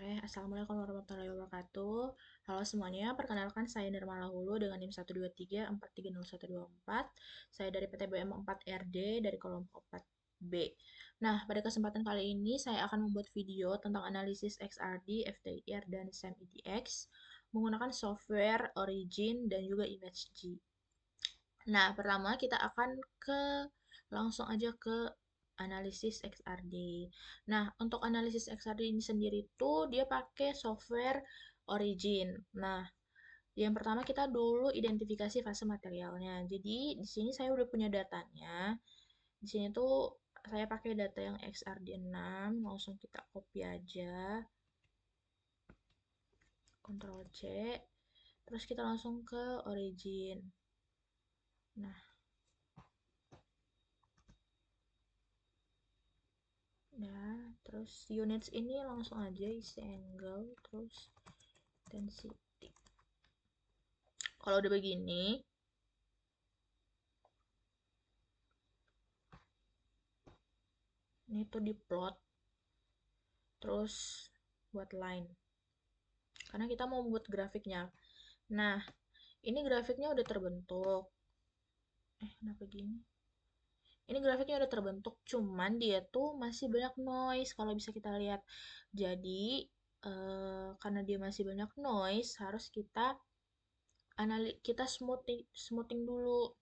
Assalamualaikum warahmatullahi wabarakatuh. Halo semuanya, perkenalkan saya Nirma Lahulu dengan NIM 123430124. Saya dari PTBM 4RD dari kelompok 4B. Nah, pada kesempatan kali ini saya akan membuat video tentang analisis XRD, FTIR, dan SEM-IDX menggunakan software Origin dan juga ImageG. Nah, pertama kita akan langsung aja ke analisis XRD. Nah, untuk analisis XRD ini sendiri tuh dia pakai software Origin. Nah, yang pertama kita dulu identifikasi fase materialnya. Jadi di sini saya udah punya datanya. Di sini tuh saya pakai data yang XRD 6, langsung kita copy aja. Ctrl C. Terus kita langsung ke Origin. Nah, nah, terus units ini langsung aja isi angle, terus density. Kalau udah begini, ini tuh di plot, terus buat line. Karena kita mau buat grafiknya. Nah, ini grafiknya udah terbentuk. Kenapa gini? Ini grafiknya udah terbentuk, cuman dia tuh masih banyak noise kalau bisa kita lihat. Jadi, karena dia masih banyak noise, harus kita smoothing dulu.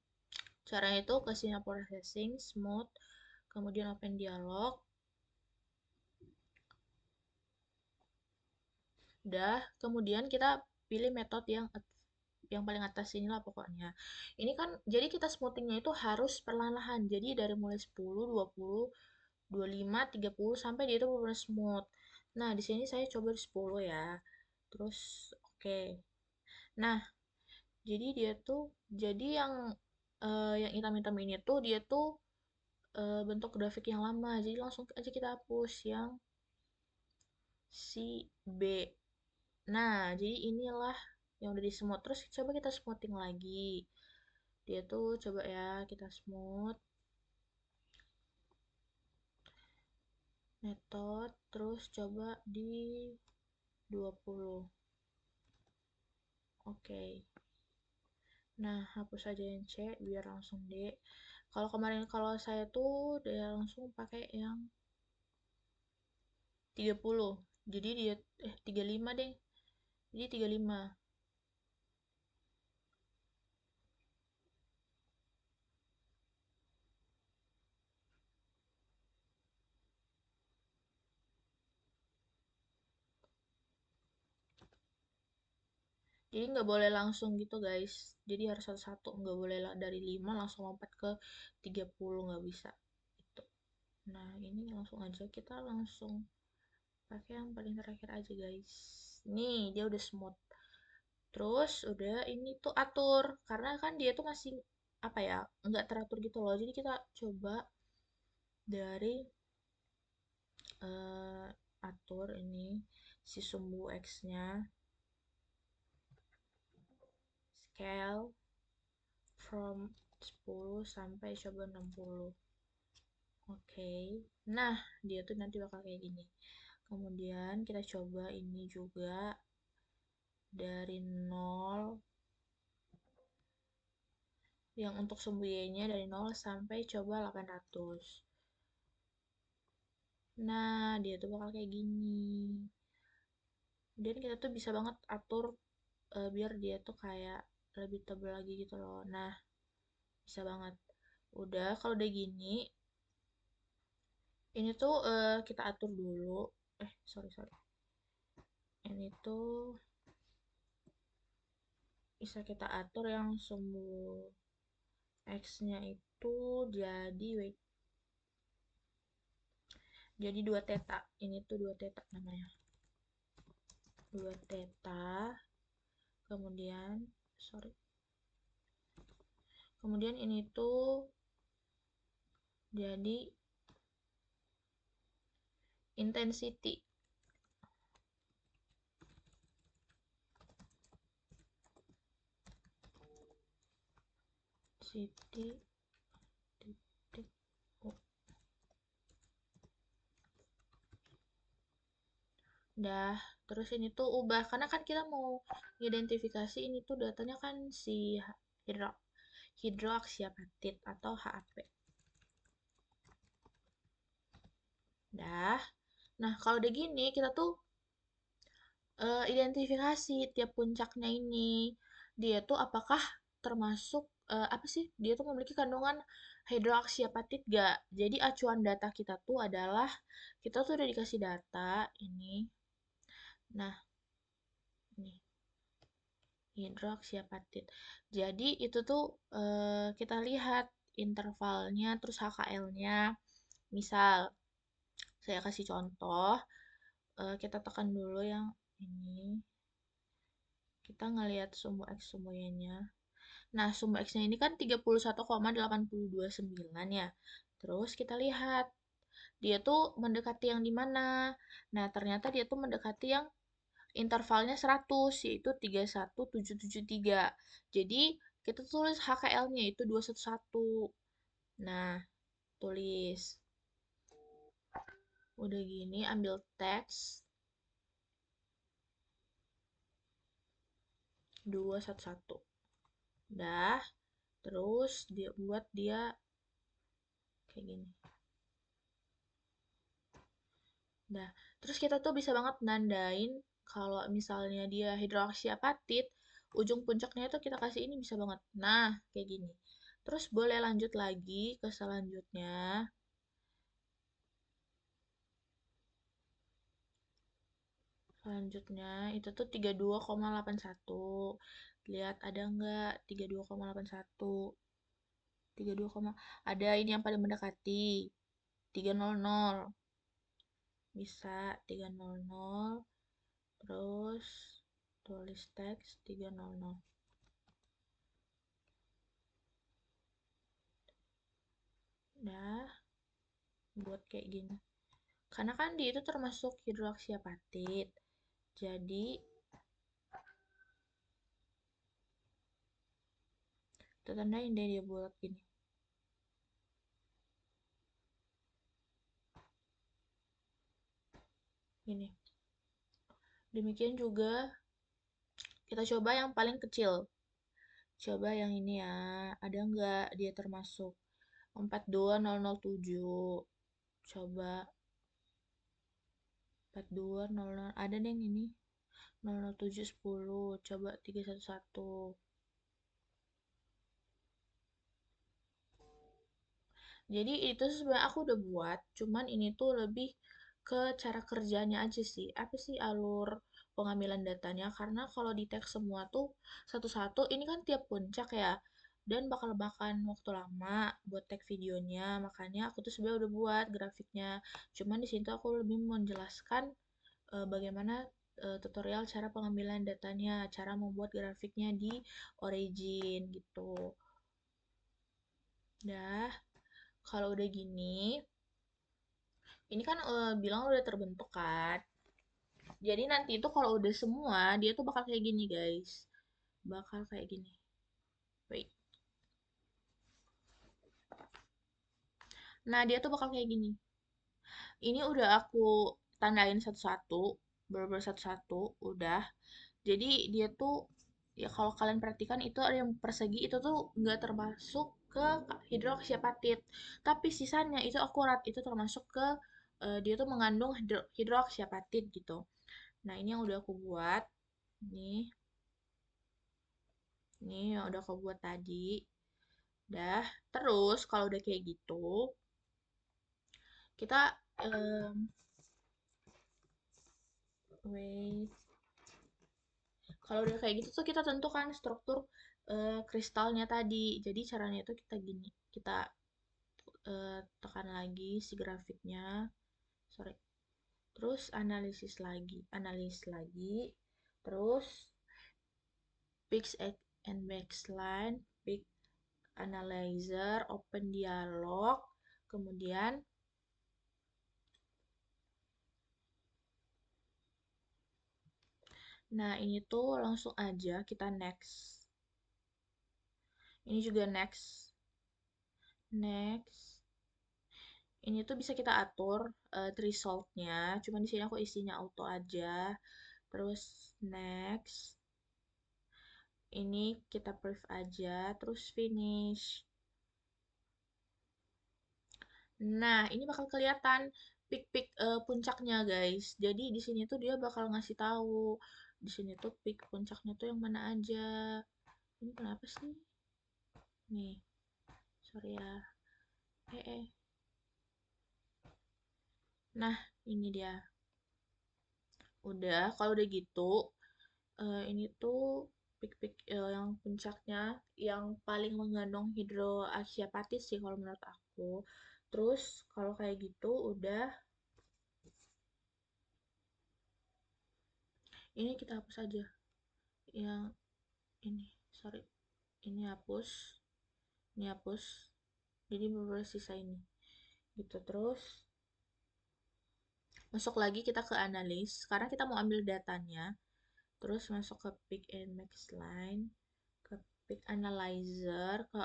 Caranya itu ke sinyal processing, smooth, kemudian open dialog. Udah, kemudian kita pilih metode yang paling atas inilah pokoknya. Ini kan jadi kita smoothingnya itu harus perlahan-lahan. Jadi dari mulai 10, 20, 25, 30 sampai dia itu benar-benar smooth. Nah, di sini saya coba di 10 ya. Terus oke. Nah, jadi dia tuh jadi yang hitam-hitam ini tuh dia tuh bentuk grafik yang lama. Jadi langsung aja kita hapus yang si B. Nah, jadi inilah yang udah di smooth. Terus coba kita smoothing lagi. Dia tuh coba ya kita smooth. Metode. Terus coba di 20. Oke. Nah, hapus aja yang C biar langsung D. Kalau kemarin kalau saya tuh dia langsung pakai yang 30. Jadi dia 35 deh. Jadi 35. Jadi nggak boleh langsung gitu guys. Jadi harus satu-satu. Nggak boleh dari 5 langsung lompat ke 30. Nggak bisa. Itu. Nah, ini langsung aja kita langsung pakai yang paling terakhir aja guys. Nih, dia udah smooth. Terus udah ini tuh atur karena kan dia tuh masih apa ya, nggak teratur gitu loh. Jadi kita coba dari eh, atur ini si sumbu X-nya, scale from 10 sampai coba 60. Oke. Nah, dia tuh nanti bakal kayak gini. Kemudian kita coba ini juga dari 0 yang untuk sumbu Y-nya dari 0 sampai coba 800. Nah, dia tuh bakal kayak gini. Kemudian kita tuh bisa banget atur biar dia tuh kayak lebih tebal lagi gitu loh. Nah, bisa banget. Udah, kalau udah gini, ini tuh kita atur dulu. Sorry, sorry. Ini tuh bisa kita atur yang sumbu X-nya itu jadi wait, jadi 2 theta. Ini tuh 2 theta namanya. 2 theta. Kemudian sorry. Kemudian ini tuh jadi intensity. City titik U. Dah, terus ini tuh ubah karena kan kita mau identifikasi ini tuh datanya kan si hidro hidroksiapatid atau HAP. Dah. Nah, kalau udah gini kita tuh identifikasi tiap puncaknya ini. Dia tuh apakah termasuk apa sih? Dia tuh memiliki kandungan hidroksiapatid gak? Jadi acuan data kita tuh adalah kita tuh udah dikasih data ini. Nah, ini hidroksiapatid. Jadi itu tuh kita lihat intervalnya terus HKL-nya. Misal saya kasih contoh, kita tekan dulu yang ini. Kita ngelihat sumbu X sumbu Y-nya. Nah, sumbu X-nya ini kan 31,829 ya. Terus kita lihat, dia tuh mendekati yang di mana? Nah, ternyata dia tuh mendekati yang intervalnya 100, yaitu 31773. Jadi, kita tulis HKL-nya itu 211. Nah, tulis. Udah gini, ambil teks 211. Dah, terus dia buat dia kayak gini. Nah, terus kita tuh bisa banget nandain kalau misalnya dia hidroksiapatid, ujung puncaknya itu kita kasih ini bisa banget. Nah, kayak gini. Terus boleh lanjut lagi ke selanjutnya. Selanjutnya itu tuh 32,81. Lihat ada nggak 32,81? 32, ada ini yang paling mendekati. 300. Bisa 300. Terus tulis teks 300. Nah, buat kayak gini. Karena kan dia itu termasuk hidroksiapatid. Jadi, kita tandain deh dia buat gini. Gini. Demikian juga kita coba yang paling kecil. Coba yang ini ya. Ada nggak dia termasuk 42007? Coba 4200. Ada deh yang ini. 00710. Coba 311. Jadi itu sebenarnya aku udah buat, cuman ini tuh lebih ke cara kerjanya aja sih. Apa sih alur pengambilan datanya? Karena kalau di tag semua tuh satu-satu, ini kan tiap puncak ya, dan bakal makan waktu lama buat tag videonya. Makanya aku tuh sebenarnya udah buat grafiknya. Cuman di sini tuh aku lebih menjelaskan bagaimana tutorial cara pengambilan datanya, cara membuat grafiknya di Origin gitu. Dah, kalau udah gini, ini kan bilang udah terbentuk kan. Jadi nanti itu kalau udah semua, dia tuh bakal kayak gini, guys. Bakal kayak gini. Wait. Nah, dia tuh bakal kayak gini. Ini udah aku tandain satu-satu, bener satu-satu, udah. Jadi dia tuh ya kalau kalian perhatikan itu ada yang persegi itu tuh nggak termasuk ke hidroksiapatid. Tapi sisanya itu akurat, itu termasuk ke dia tuh mengandung hidroksiapatid gitu. Nah, ini yang udah aku buat. Nih, ini yang udah aku buat tadi. Dah, terus kalau udah kayak gitu, kita wait. Kalau udah kayak gitu tuh kita tentukan struktur kristalnya tadi. Jadi caranya itu kita gini, kita tekan lagi si grafiknya. Sorry. Terus analisis lagi. Terus fix and baseline, pick analyzer, open dialog, kemudian nah ini tuh langsung aja kita next. Ini juga next. Next. Ini tuh bisa kita atur thresholdnya. Cuman di sini aku isinya auto aja. Terus next. Ini kita brief aja. Terus finish. Nah, ini bakal kelihatan peak-peak puncaknya, guys. Jadi di sini tuh dia bakal ngasih tahu di sini tuh peak puncaknya tuh yang mana aja. Ini kenapa sih? Nih, sorry ya. Eh. Nah, ini dia. Udah, kalau udah gitu, ini tuh peak-peak yang puncaknya yang paling mengandung hidroksyapatit sih kalau menurut aku. Terus kalau kayak gitu udah, ini kita hapus aja. Yang ini, sorry, ini hapus. Jadi bener sisa ini. Gitu terus masuk lagi kita ke analis. Sekarang kita mau ambil datanya. Terus masuk ke pick and max line, ke pick analyzer, ke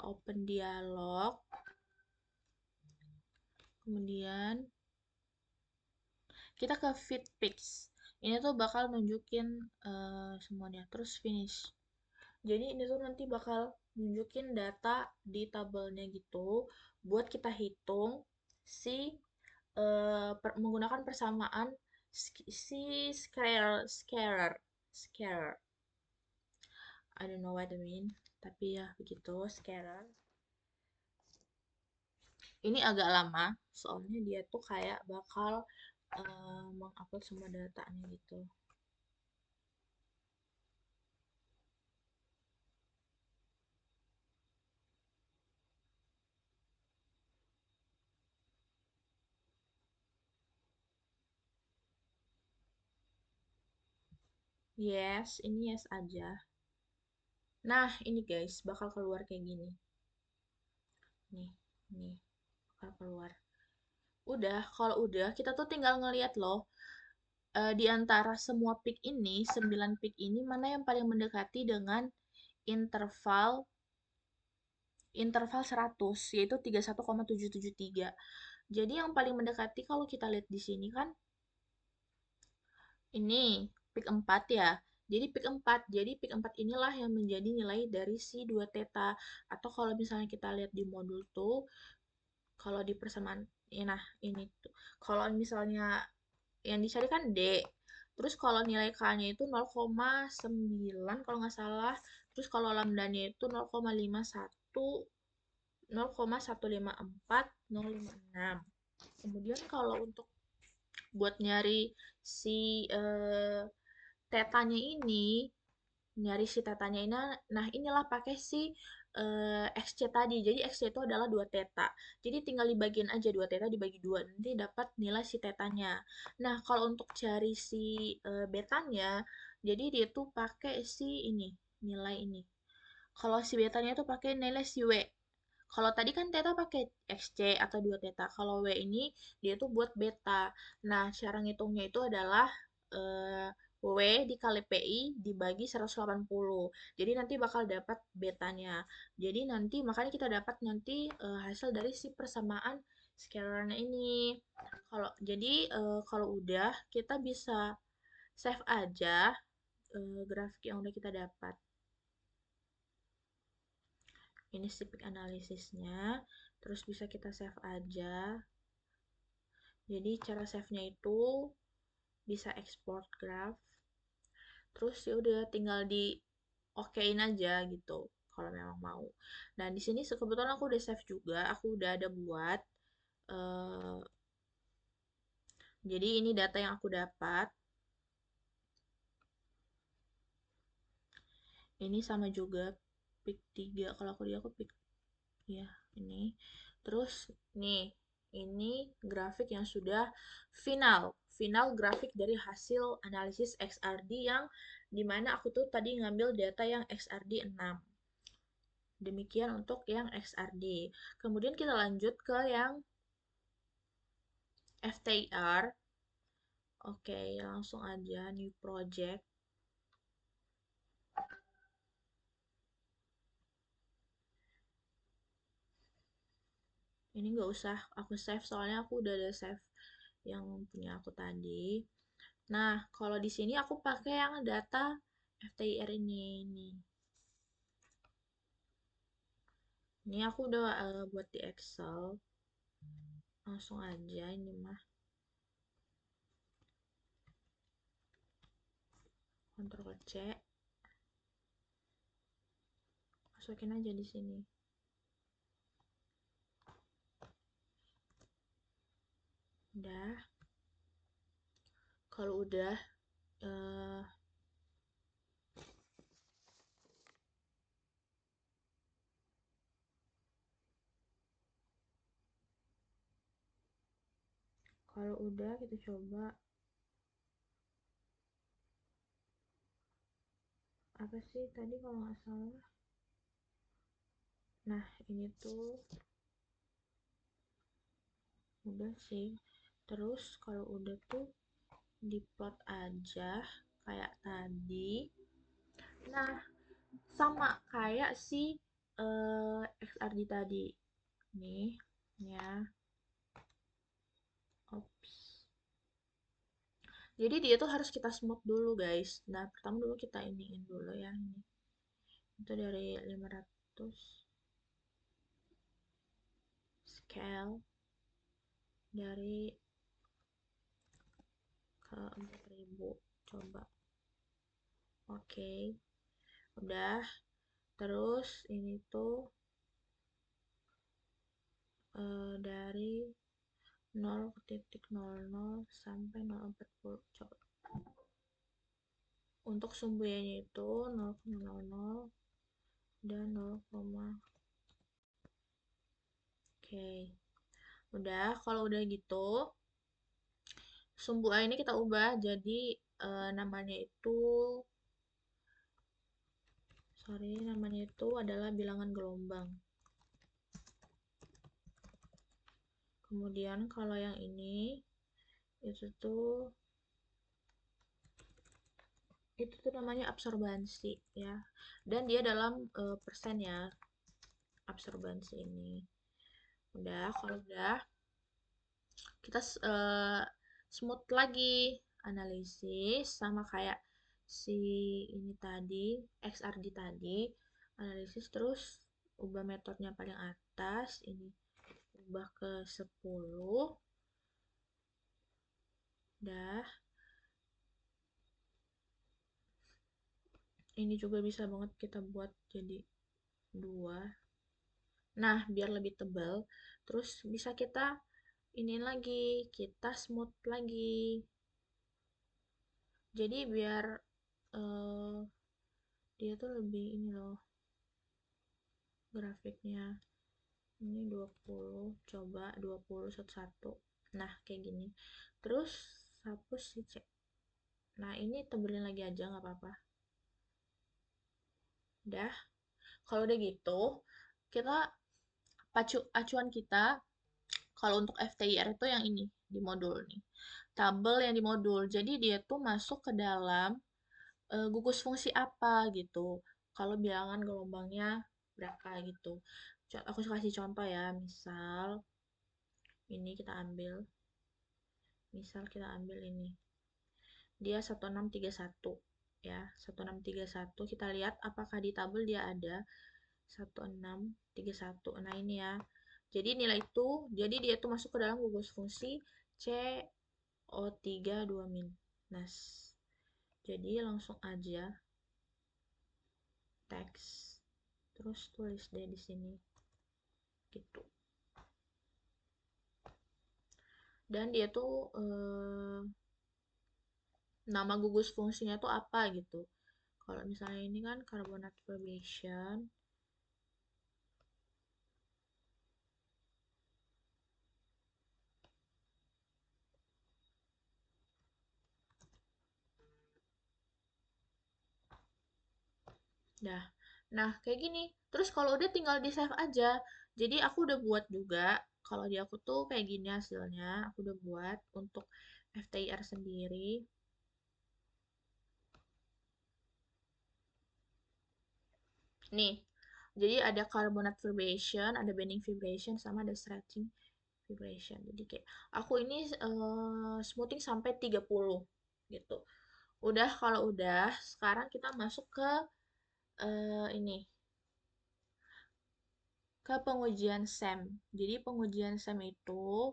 open dialog, kemudian kita ke fit picks. Ini tuh bakal nunjukin semuanya, terus finish. Jadi ini tuh nanti bakal nunjukin data di tabelnya gitu, buat kita hitung si menggunakan persamaan si scalar. I don't know what I mean, tapi ya begitu scalar. Ini agak lama, soalnya dia tuh kayak bakal mengupload semua datanya gitu. Yes, ini yes aja. Nah, ini guys, bakal keluar kayak gini. Nih, bakal keluar. Udah, kalau udah, kita tuh tinggal ngeliat loh, di antara semua pick ini, 9 pick ini, mana yang paling mendekati dengan interval interval 100, yaitu 31,773. Jadi yang paling mendekati kalau kita lihat di sini kan ini pick 4 ya. Jadi pick 4. Jadi pick 4 inilah yang menjadi nilai dari si 2 theta. Atau kalau misalnya kita lihat di modul tuh, kalau di persamaan, ya nah ini tuh. Kalau misalnya yang dicari kan D. Terus kalau nilai K-nya itu 0,9 kalau nggak salah. Terus kalau lambdanya itu 0,51, 0,154, 0,56. Kemudian kalau untuk buat nyari si tetanya ini, nah inilah pakai si XC tadi. Jadi XC itu adalah 2 teta. Jadi tinggal dibagiin aja 2 teta dibagi 2, nanti dapat nilai si tetanya. Nah, kalau untuk cari si betanya, jadi dia tuh pakai si ini, nilai ini. Kalau si betanya tuh pakai nilai si W. Kalau tadi kan theta pakai XC atau 2 theta. Kalau W ini dia tuh buat beta. Nah, cara ngitungnya itu adalah eh, W dikali PI dibagi 180. Jadi nanti bakal dapat betanya. Jadi nanti makanya kita dapat nanti hasil dari si persamaan scalarnya ini. Kalau udah kita bisa save aja grafik yang udah kita dapat. Ini si peak analisisnya, terus bisa kita save aja. Jadi cara save-nya itu bisa export graph, terus ya udah tinggal di okein aja gitu kalau memang mau. Nah, di sini kebetulan aku udah save juga, aku udah ada buat. eh, jadi ini data yang aku dapat. Ini sama juga pick 3. Kalau aku pick ya ini. Terus nih, ini grafik yang sudah final. Final grafik dari hasil analisis XRD yang dimana aku tuh tadi ngambil data yang XRD 6. Demikian untuk yang XRD. Kemudian kita lanjut ke yang FTIR. Oke, langsung aja new project. Ini nggak usah aku save, soalnya aku udah ada save yang punya aku tadi. Nah, kalau di sini aku pakai yang data FTIR ini. Ini aku udah buat di Excel. Langsung aja ini mah. Ctrl C. Masukin aja di sini. Udah. Kalau udah, eh, kalau udah kita coba apa sih tadi kalau nggak salah. Nah, ini tuh udah sih. Terus kalau udah tuh diplot aja kayak tadi. Nah, sama kayak si XRD tadi. Nih, ya. Ops. Jadi dia tuh harus kita smooth dulu, guys. Nah, pertama dulu kita iniin dulu ya. Ini. Itu dari 500 scale dari ke 4000. Coba. Oke. Udah. Terus ini tuh dari 0,00 sampai 0,40. Coba. Untuk sumbunya itu 0,00 dan 0, oke. Udah, kalau udah gitu, sumbu A ini kita ubah jadi namanya itu, sorry, namanya itu adalah bilangan gelombang. Kemudian kalau yang ini, itu tuh namanya absorbansi ya. Dan dia dalam persen ya, absorbansi ini. Udah, kalau udah kita smooth lagi analisis sama kayak si ini tadi, XRD tadi, analisis terus ubah metodenya paling atas, ini ubah ke 10. Dah, ini juga bisa banget kita buat jadi 2. Nah, biar lebih tebal, terus bisa kita ini lagi, kita smooth lagi. Jadi biar eh, dia tuh lebih ini loh grafiknya. Ini 20, coba 20 satu. Nah, kayak gini. Terus hapus si C. Nah, ini tebelin lagi aja nggak apa-apa. Udah. Kalau udah gitu, kita acuan kita kalau untuk FTIR itu yang ini di modul nih. Tabel yang di modul. Jadi dia tuh masuk ke dalam gugus fungsi apa gitu. Kalau bilangan gelombangnya berapa gitu. Aku kasih contoh ya, ini kita ambil, misal kita ambil ini. Dia 1631 ya, 1631. Kita lihat apakah di tabel dia ada 1631. Nah, ini ya. Jadi nilai itu, jadi dia tuh masuk ke dalam gugus fungsi CO32 minus. Jadi langsung aja teks, terus tulis deh di sini gitu. Dan dia tuh nama gugus fungsinya tuh apa gitu. Kalau misalnya ini kan carbonate formation. Dah. Nah, kayak gini. Terus kalau udah tinggal di save aja. Jadi aku udah buat juga. Kalau di aku tuh kayak gini hasilnya. Aku udah buat untuk FTIR sendiri. Nih, Jadi ada carbonate vibration, ada bending vibration, sama ada stretching vibration. Jadi kayak aku ini smoothing sampai 30 gitu. Udah, kalau udah, sekarang kita masuk ke ini, ke pengujian SEM. Jadi pengujian SEM itu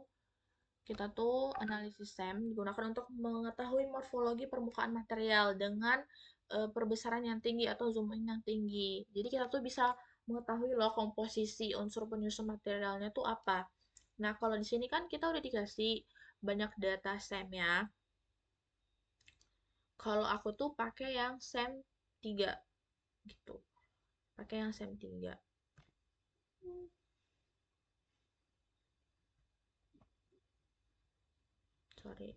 kita tuh analisis SEM digunakan untuk mengetahui morfologi permukaan material dengan perbesaran yang tinggi atau zoom in yang tinggi. Jadi kita tuh bisa mengetahui loh komposisi unsur penyusun materialnya tuh apa. Nah, kalau di sini kan kita udah dikasih banyak data SEM ya. Kalau aku tuh pakai yang SEM 3 gitu. Pakai yang SEM 3. Sorry.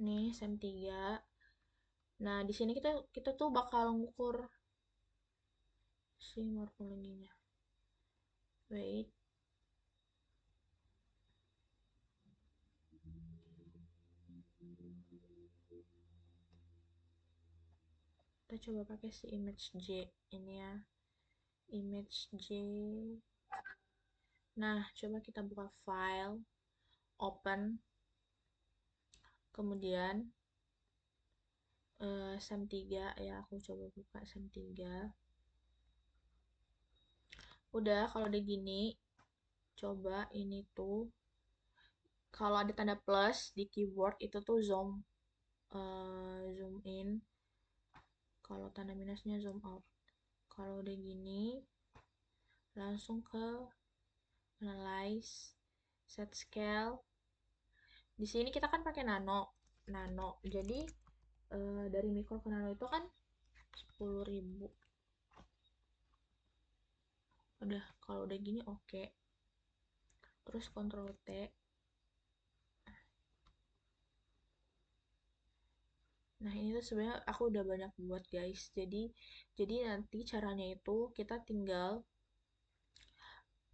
Nih, SEM 3. Nah, di sini kita kita tuh bakal ngukur si morfologinya. Wait. Kita coba pakai si image J ini ya. Image J. Nah, coba kita buka file, open, kemudian SEM 3 ya, aku coba buka SEM 3. Udah, kalau udah gini, coba ini tuh kalau ada tanda plus di keyboard itu tuh zoom in, kalau tanda minusnya zoom out. Kalau udah gini, langsung ke analyze, set scale. Di sini kita kan pakai nano. Jadi dari mikro ke nano itu kan 10.000. Udah, kalau udah gini oke. Terus Ctrl T. Nah, ini tuh sebenarnya aku udah banyak buat, guys. Jadi nanti caranya itu kita tinggal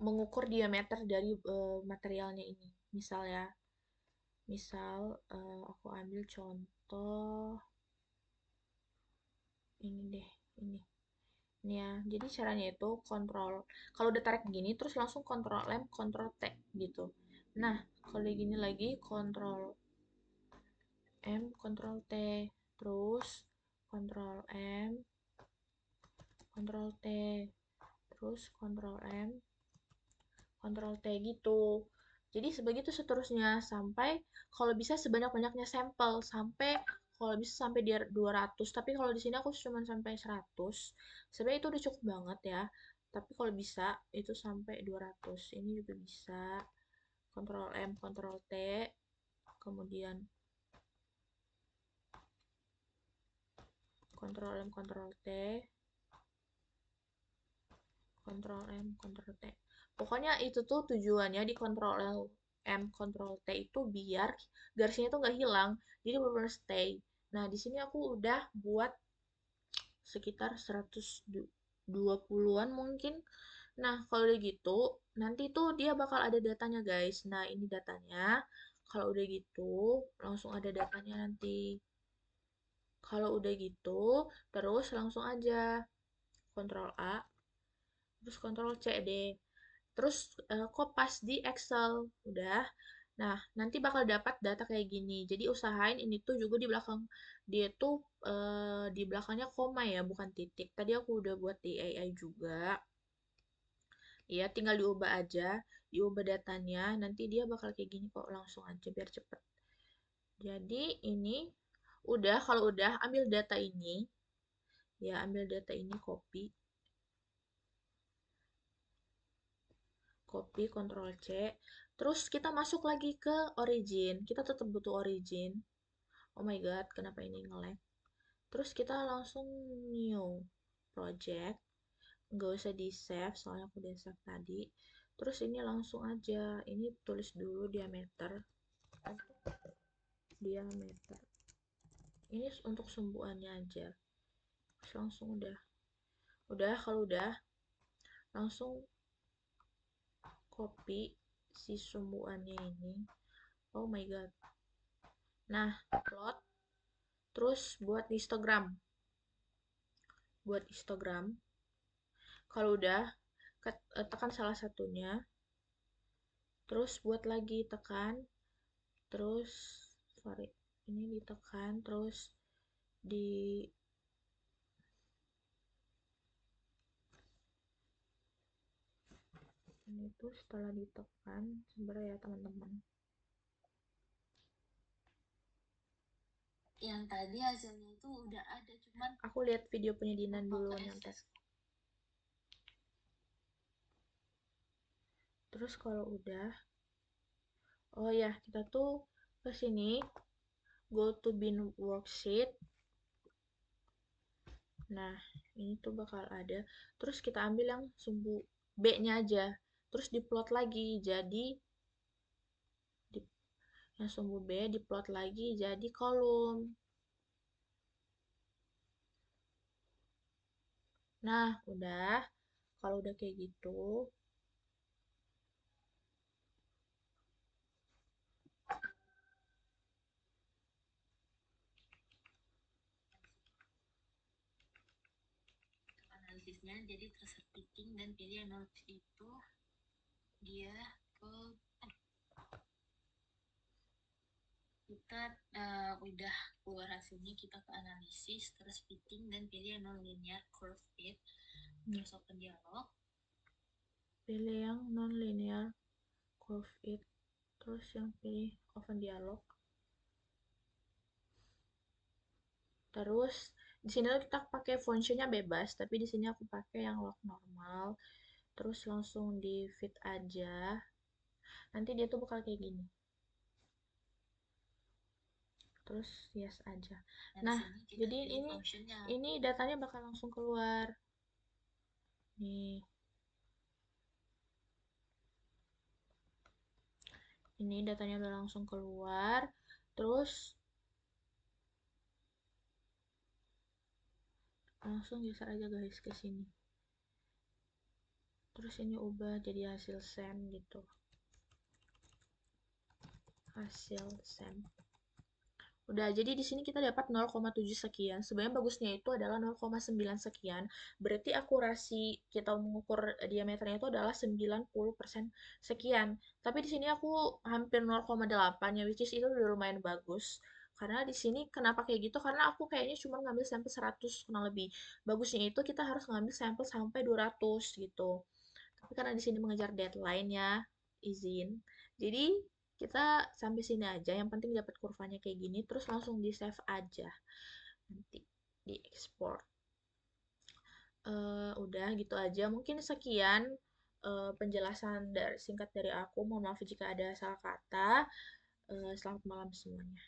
mengukur diameter dari materialnya ini. Misal ya, aku ambil contoh ini deh, ini. Ini ya. Jadi caranya itu kontrol. Kalau udah tarik gini, terus langsung kontrol M, kontrol T gitu. Nah, kalau udah gini lagi, kontrol M, kontrol T, terus kontrol M, kontrol T, terus kontrol M, kontrol T gitu. Jadi sebegitu seterusnya sampai kalau bisa sebanyak-banyaknya sampel sampai kalau bisa sampai di 200. Tapi kalau di sini aku cuma sampai 100. Sebenarnya itu udah cukup banget ya. Tapi kalau bisa itu sampai 200. Ini juga bisa. Kontrol M, kontrol T, kemudian kontrol M, kontrol T, kontrol M, kontrol T. Pokoknya itu tuh tujuannya di kontrol M, kontrol T itu biar garisnya tuh nggak hilang, jadi benar-benar stay. Nah, di sini aku udah buat sekitar 120-an mungkin. Nah, kalau udah gitu, nanti tuh dia bakal ada datanya, guys. Nah, ini datanya. Kalau udah gitu, langsung ada datanya nanti. Kalau udah gitu, terus langsung aja Ctrl A, terus Ctrl C deh. Terus kopas di Excel. Udah. Nah, nanti bakal dapat data kayak gini. Jadi usahain ini tuh juga di belakang dia tuh di belakangnya koma ya, bukan titik. Tadi aku udah buat di AI juga. Ya, tinggal diubah aja, diubah datanya. Nanti dia bakal kayak gini kok, langsung aja biar cepet. Jadi ini udah, kalau udah ambil data ini, ya ambil data ini, copy, Ctrl C. Terus kita masuk lagi ke origin. Kita tetap butuh origin. Oh my god, kenapa ini nge-lag? Terus kita langsung new project. Nggak usah di save, soalnya aku udah save tadi. Terus ini langsung aja. Ini tulis dulu diameter. Diameter. Ini untuk sumbuannya aja. Terus langsung udah. Udah, kalau udah, langsung copy si sumbuannya ini. Oh my god. Nah, upload. Terus buat histogram. Buat histogram. Kalau udah, tekan salah satunya. Terus buat lagi, tekan. Terus, sorry, ini ditekan. Terus di ini tuh setelah ditekan, sebentar ya teman-teman. Yang tadi hasilnya itu udah ada, cuman Aku lihat video penyedinan lupa dulu ke nanti. access. Terus kalau udah, oh ya, kita tuh ke sini, go to bin worksheet. Nah, ini tuh bakal ada. Terus kita ambil yang sumbu B-nya aja. Terus diplot lagi. Jadi, di, yang sumbu B diplot lagi jadi kolom. Nah, udah. Kalau udah kayak gitu, Analisisnya jadi terserah picking dan pilih analisis itu dia ke kita udah keluar hasilnya, kita ke analisis, terus fitting dan pilih non-linear curve fit, terus open dialog. pilih yang non-linear curve it. Terus yang pilih open dialog. Terus di sini kita pakai functionnya bebas, tapi di sini aku pakai yang log normal. Terus langsung di fit aja. Nanti dia tuh bakal kayak gini. Terus yes aja. Nah, jadi ini datanya bakal langsung keluar. Nih. Ini datanya udah langsung keluar. Terus langsung geser aja guys ke sini. Terus ini ubah jadi hasil SEM gitu. Hasil SEM. Udah, jadi di sini kita dapat 0,7 sekian. Sebenarnya bagusnya itu adalah 0,9 sekian. Berarti akurasi kita mengukur diameternya itu adalah 90% sekian. Tapi di sini aku hampir 0,8 ya, which is itu udah lumayan bagus. Karena di sini kenapa kayak gitu? Karena aku kayaknya cuma ngambil sampel 100 kurang lebih. Bagusnya itu kita harus ngambil sampel sampai 200 gitu. Tapi karena di sini mengejar deadline ya, izin. Jadi kita sampai sini aja. Yang penting dapat kurvanya kayak gini, terus langsung di save aja. Nanti di export. Udah gitu aja. Mungkin sekian penjelasan singkat dari aku. Mohon maaf jika ada salah kata. Selamat malam semuanya.